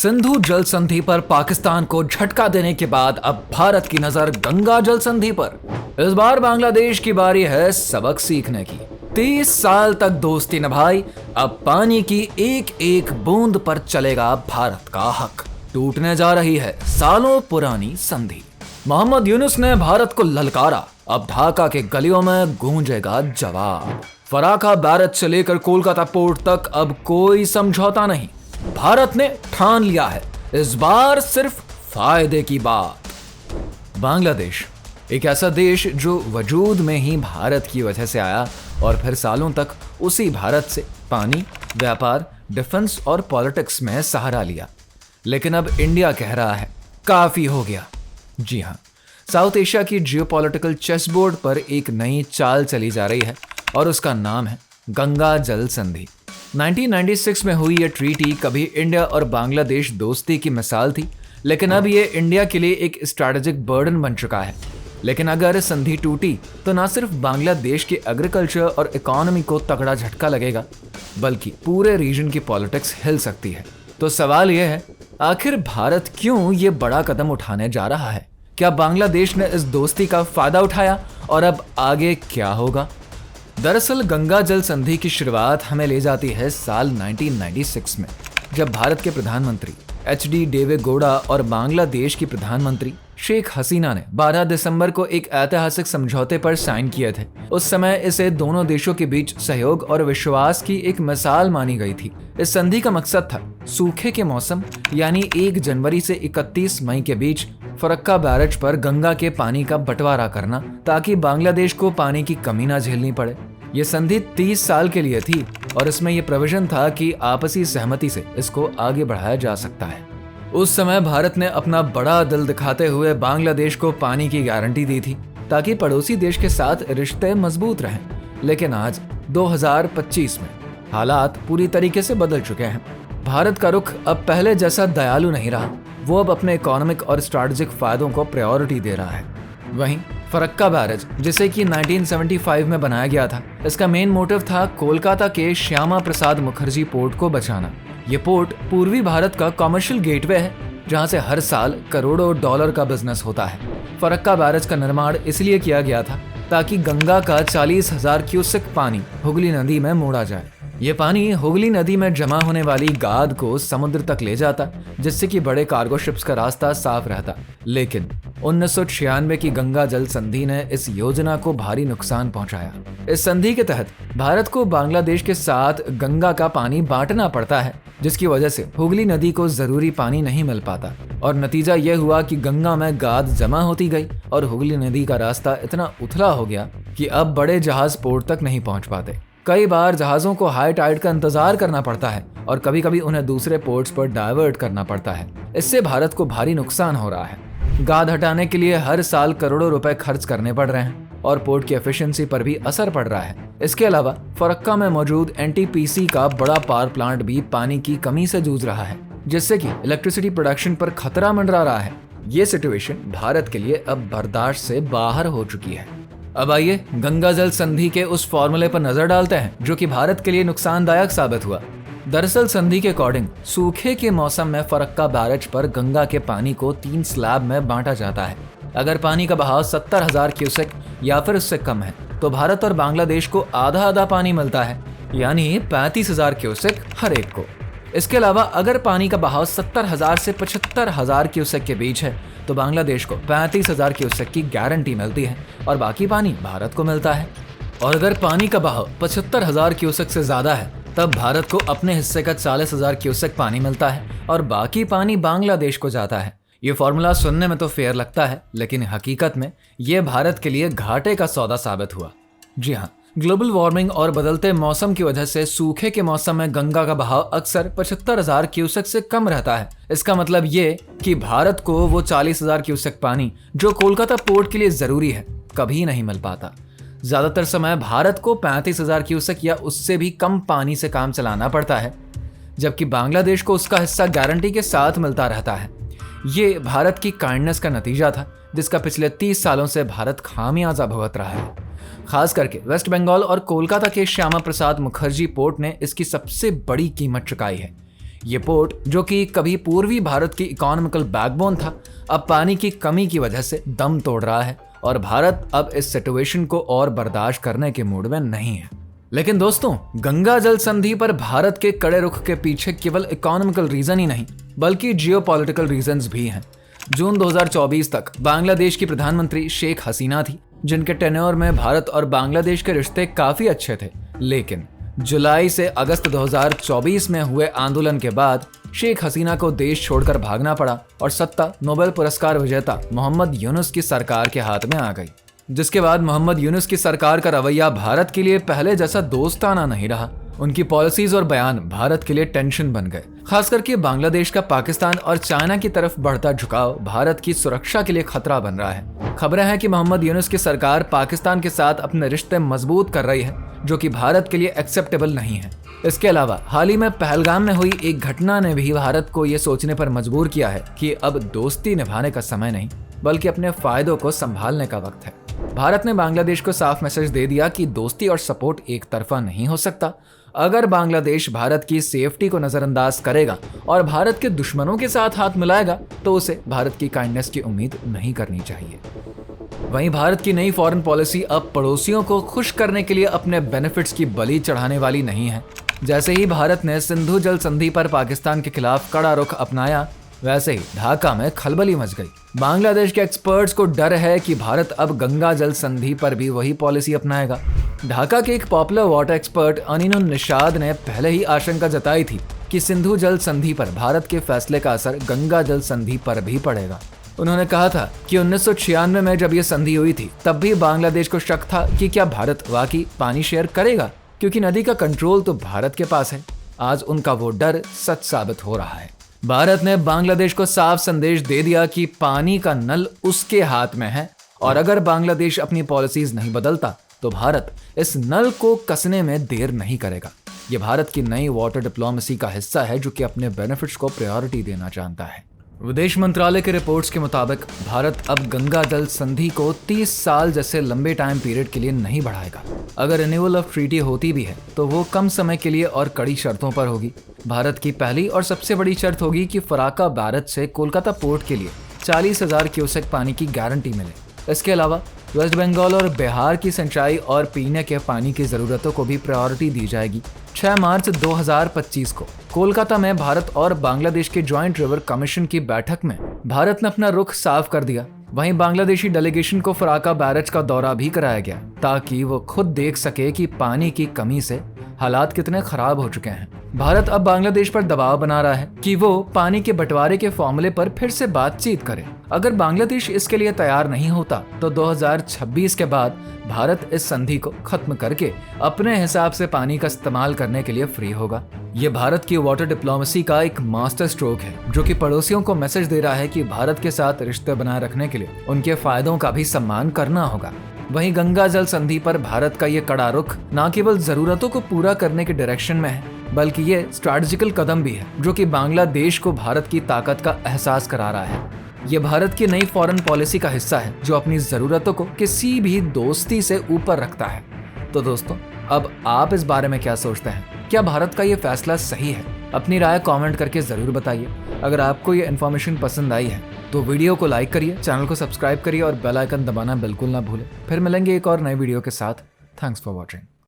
सिंधु जल संधि पर पाकिस्तान को झटका देने के बाद अब भारत की नजर गंगा जल संधि पर। इस बार बांग्लादेश की बारी है सबक सीखने की। 30 साल तक दोस्ती निभाई, अब पानी की एक एक बूंद पर चलेगा भारत का हक। टूटने जा रही है सालों पुरानी संधि। मोहम्मद यूनुस ने भारत को ललकारा, अब ढाका के गलियों में गूंजेगा जवाब। फराक्का बैरेज से लेकर कोलकाता पोर्ट तक अब कोई समझौता नहीं। भारत ने ठान लिया है इस बार सिर्फ फायदे की बात। बांग्लादेश एक ऐसा देश जो वजूद में ही भारत की वजह से आया और फिर सालों तक उसी भारत से पानी, व्यापार, डिफेंस और पॉलिटिक्स में सहारा लिया। लेकिन अब इंडिया कह रहा है काफी हो गया। जी हाँ, साउथ एशिया की जियोपॉलिटिकल चेस बोर्ड पर एक नई चाल चली जा रही है और उसका नाम है गंगा जल संधि। 1996 में हुई ये ट्रीटी कभी इंडिया और बांग्लादेश दोस्ती की मिसाल थी, लेकिन अब ये इंडिया के लिए एक स्ट्रैटेजिक बर्डन बन चुका है। लेकिन अगर संधि टूटी तो ना सिर्फ बांग्लादेश की एग्रीकल्चर और इकोनॉमी को तगड़ा झटका लगेगा, बल्कि पूरे रीजन की पॉलिटिक्स हिल सकती है। तो सवाल यह है, आखिर भारत क्यों ये बड़ा कदम उठाने जा रहा है? क्या बांग्लादेश ने इस दोस्ती का फायदा उठाया और अब आगे क्या होगा? दरअसल गंगा जल संधि की शुरुआत हमें ले जाती है साल 1996 में, जब भारत के प्रधानमंत्री HD देवे गौड़ा और बांग्लादेश की प्रधानमंत्री शेख हसीना ने 12 दिसंबर को एक ऐतिहासिक समझौते पर साइन किए थे। उस समय इसे दोनों देशों के बीच सहयोग और विश्वास की एक मिसाल मानी गई थी। इस संधि का मकसद था सूखे के मौसम यानी 1 जनवरी से 31 मई के बीच फरक्का बैरेज पर गंगा के पानी का बंटवारा करना, ताकि बांग्लादेश को पानी की कमी ना झेलनी पड़े। ये संधि 30 साल के लिए थी और इसमें यह प्रोविजन था कि आपसी सहमति से इसको आगे बढ़ाया जा सकता है। उस समय भारत ने अपना बड़ा दिल दिखाते हुए बांग्लादेश को पानी की गारंटी दी थी, ताकि पड़ोसी देश के साथ रिश्ते मजबूत रहें। लेकिन आज 2025 में हालात पूरी तरीके से बदल चुके हैं। भारत का रुख अब पहले जैसा दयालु नहीं रहा। वो अब अपने इकोनॉमिक और स्ट्रैटेजिक फायदों को प्रायोरिटी दे रहा है। वहीं फरक्का बैरेज, जिसे कि 1975 में बनाया गया था, इसका मेन मोटिव था कोलकाता के श्यामा प्रसाद मुखर्जी पोर्ट को बचाना। ये पोर्ट पूर्वी भारत का कॉमर्शियल गेटवे है, जहां से हर साल करोड़ों डॉलर का बिजनेस होता है। फरक्का बैरेज का निर्माण इसलिए किया गया था ताकि गंगा का 40,000 क्यूसेक पानी हुगली नदी में मोड़ा जाए। ये पानी हुगली नदी में जमा होने वाली गाद को समुद्र तक ले जाता, जिससे कि बड़े कार्गो शिप्स का रास्ता साफ रहता। लेकिन 1996 की गंगा जल संधि ने इस योजना को भारी नुकसान पहुंचाया। इस संधि के तहत भारत को बांग्लादेश के साथ गंगा का पानी बांटना पड़ता है, जिसकी वजह से हुगली नदी को जरूरी पानी नहीं मिल पाता और नतीजा यह हुआ कि गंगा में गाद जमा होती गई और हुगली नदी का रास्ता इतना उथला हो गया कि अब बड़े जहाज पोर्ट तक नहीं पहुंच पाते। कई बार जहाजों को हाई टाइड का इंतजार करना पड़ता है और कभी कभी उन्हें दूसरे पोर्ट्स पर डाइवर्ट करना पड़ता है। इससे भारत को भारी नुकसान हो रहा है। गाद हटाने के लिए हर साल करोड़ों रुपए खर्च करने पड़ रहे हैं और पोर्ट की एफिशिएंसी पर भी असर पड़ रहा है। इसके अलावा फरक्का में मौजूद NTPC का बड़ा पावर प्लांट भी पानी की कमी से जूझ रहा है, जिससे कि इलेक्ट्रिसिटी प्रोडक्शन पर खतरा मंडरा रहा है। ये सिचुएशन भारत के लिए अब बर्दाश्त से बाहर हो चुकी है। अब आइए गंगा जल संधि के उस फॉर्मूले पर नजर डालते हैं जो कि भारत के लिए नुकसानदायक साबित हुआ। दरअसल संधि के अकॉर्डिंग सूखे के मौसम में फरक्का बैरेज पर गंगा के पानी को 3 स्लैब में बांटा जाता है। अगर पानी का बहाव 70,000 क्यूसेक या फिर उससे कम है तो भारत और बांग्लादेश को आधा आधा पानी मिलता है, यानी 35,000 क्यूसेक हर एक को। इसके अलावा अगर पानी का बहाव 70,000 से 75,000 क्यूसेक के बीच है तो बांग्लादेश को 35,000 क्यूसेक की गारंटी मिलती है और बाकी पानी भारत को मिलता है। और अगर पानी का बहाव 75,000 क्यूसेक से ज्यादा है तब भारत को अपने हिस्से का 40,000 क्यूसेक पानी मिलता है और बाकी पानी बांग्लादेश को जाता है। ये फॉर्मूला सुनने में तो फेयर लगता है, लेकिन हकीकत में ये भारत के लिए घाटे का सौदा साबित हुआ। जी हाँ, ग्लोबल वार्मिंग और बदलते मौसम की वजह से सूखे के मौसम में गंगा का बहाव अक्सर 75,000 क्यूसेक से कम रहता है। इसका मतलब ये कि भारत को वो 40,000 क्यूसेक पानी जो कोलकाता पोर्ट के लिए जरूरी है कभी नहीं मिल पाता। ज्यादातर समय भारत को 35,000 क्यूसेक या उससे भी कम पानी से काम चलाना पड़ता है, जबकि बांग्लादेश को उसका हिस्सा गारंटी के साथ मिलता रहता है। ये भारत की काइंडनेस का नतीजा था, जिसका पिछले 30 सालों से भारत खामियाजा भुगत रहा है। खास करके वेस्ट बंगाल और कोलकाता के श्यामा प्रसाद मुखर्जी पोर्ट ने इसकी सबसे बड़ी कीमत चुकाई है। ये पोर्ट, जो कि कभी पूर्वी भारत की इकोनॉमिकल बैकबोन था, अब पानी की कमी की वजह से दम तोड़ रहा है और भारत अब इस सिचुएशन को और बर्दाश्त करने के मूड में नहीं है। लेकिन दोस्तों, गंगा जल संधि पर भारत के कड़े रुख के पीछे केवल इकोनॉमिकल रीजन ही नहीं बल्कि जियोपॉलिटिकल रीजंस भी हैं। जून 2024 तक बांग्लादेश की प्रधानमंत्री शेख हसीना थी, जिनके टेन्योर में भारत और बांग्लादेश के रिश्ते काफी अच्छे थे। लेकिन जुलाई से अगस्त 2024 में हुए आंदोलन के बाद शेख हसीना को देश छोड़कर भागना पड़ा और सत्ता नोबेल पुरस्कार विजेता मोहम्मद यूनुस की सरकार के हाथ में आ गई, जिसके बाद मोहम्मद यूनुस की सरकार का रवैया भारत के लिए पहले जैसा दोस्ताना नहीं रहा। उनकी पॉलिसीज और बयान भारत के लिए टेंशन बन गए। खास करके बांग्लादेश का पाकिस्तान और चाइना की तरफ बढ़ता झुकाव भारत की सुरक्षा के लिए खतरा बन रहा है। खबरें हैं कि मोहम्मद यूनुस की सरकार पाकिस्तान के साथ अपने रिश्ते मजबूत कर रही है, जो कि भारत के लिए एक्सेप्टेबल नहीं है। इसके अलावा हाल ही में पहलगाम में हुई एक घटना ने भी भारत को ये सोचने पर मजबूर किया है कि अब दोस्ती निभाने का समय नहीं बल्कि अपने फायदों को संभालने का वक्त है। भारत ने बांग्लादेश को साफ मैसेज दे दिया कि दोस्ती और सपोर्ट एक तरफा नहीं हो सकता। अगर बांग्लादेश भारत की सेफ्टी को नजरअंदाज करेगा और भारत के दुश्मनों के साथ हाथ मिलाएगा तो उसे भारत की काइंडनेस की उम्मीद नहीं करनी चाहिए। वहीं भारत की नई फॉरेन पॉलिसी अब पड़ोसियों को खुश करने के लिए अपने बेनिफिट्स की बलि चढ़ाने वाली नहीं है। जैसे ही भारत ने सिंधु जल संधि पर पाकिस्तान के खिलाफ कड़ा रुख अपनाया, वैसे ही ढाका में खलबली मच गई। बांग्लादेश के एक्सपर्ट्स को डर है कि भारत अब गंगा जल संधि पर भी वही पॉलिसी अपनाएगा। ढाका के एक पॉपुलर वाटर एक्सपर्ट अनिनुन निशाद ने पहले ही आशंका जताई थी कि सिंधु जल संधि पर भारत के फैसले का असर गंगा जल संधि पर भी पड़ेगा। उन्होंने कहा था कि 1996 में जब ये संधि हुई थी तब भी बांग्लादेश को शक था कि क्या भारत वाकई पानी शेयर करेगा, क्योंकि नदी का कंट्रोल तो भारत के पास है। आज उनका वो डर सच साबित हो रहा है। भारत ने बांग्लादेश को साफ संदेश दे दिया कि पानी का नल उसके हाथ में है और अगर बांग्लादेश अपनी पॉलिसीज नहीं बदलता तो भारत इस नल को कसने में देर नहीं करेगा। ये भारत की नई वाटर डिप्लोमेसी का हिस्सा है, जो कि अपने बेनिफिट्स को प्रायोरिटी देना जानता है। विदेश मंत्रालय के रिपोर्ट्स के मुताबिक भारत अब गंगा जल संधि को 30 साल जैसे लंबे टाइम पीरियड के लिए नहीं बढ़ाएगा। अगर रिन्यूअल ऑफ ट्रीटी होती भी है तो वो कम समय के लिए और कड़ी शर्तों पर होगी। भारत की पहली और सबसे बड़ी शर्त होगी कि फराक्का बैरज से कोलकाता पोर्ट के लिए 40,000 क्यूसेक पानी की गारंटी मिले। इसके अलावा वेस्ट बंगाल और बिहार की सिंचाई और पीने के पानी की जरूरतों को भी प्रायोरिटी दी जाएगी। 6 मार्च 2025 को कोलकाता में भारत और बांग्लादेश के ज्वाइंट रिवर कमीशन की बैठक में भारत ने अपना रुख साफ कर दिया। वहीं बांग्लादेशी डेलीगेशन को फराक्का बैरज का दौरा भी कराया गया ताकि वो खुद देख सके कि पानी की कमी से हालात कितने खराब हो चुके हैं। भारत अब बांग्लादेश पर दबाव बना रहा है कि वो पानी के बंटवारे के फॉर्मूले पर फिर से बातचीत करे। अगर बांग्लादेश इसके लिए तैयार नहीं होता तो 2026 के बाद भारत इस संधि को खत्म करके अपने हिसाब से पानी का इस्तेमाल करने के लिए फ्री होगा। ये भारत की वाटर डिप्लोमेसी का एक मास्टर स्ट्रोक है, जो कि पड़ोसियों को मैसेज दे रहा है कि भारत के साथ रिश्ते बनाए रखने के लिए उनके फायदों का भी सम्मान करना होगा। वहीं गंगा जल संधि पर भारत का ये कड़ा रुख न केवल जरूरतों को पूरा करने के डायरेक्शन में है बल्कि ये स्ट्रैटेजिकल कदम भी है, जो कि बांग्लादेश को भारत की ताकत का एहसास करा रहा है। ये भारत की नई फॉरेन पॉलिसी का हिस्सा है, जो अपनी जरूरतों को किसी भी दोस्ती से ऊपर रखता है। तो दोस्तों, अब आप इस बारे में क्या सोचते हैं? क्या भारत का ये फैसला सही है? अपनी राय कमेंट करके जरूर बताइए। अगर आपको ये इन्फॉर्मेशन पसंद आई है तो वीडियो को लाइक करिए, चैनल को सब्सक्राइब करिए और बेल आइकन दबाना बिल्कुल ना भूलें। फिर मिलेंगे एक और नए वीडियो के साथ। Thanks for watching.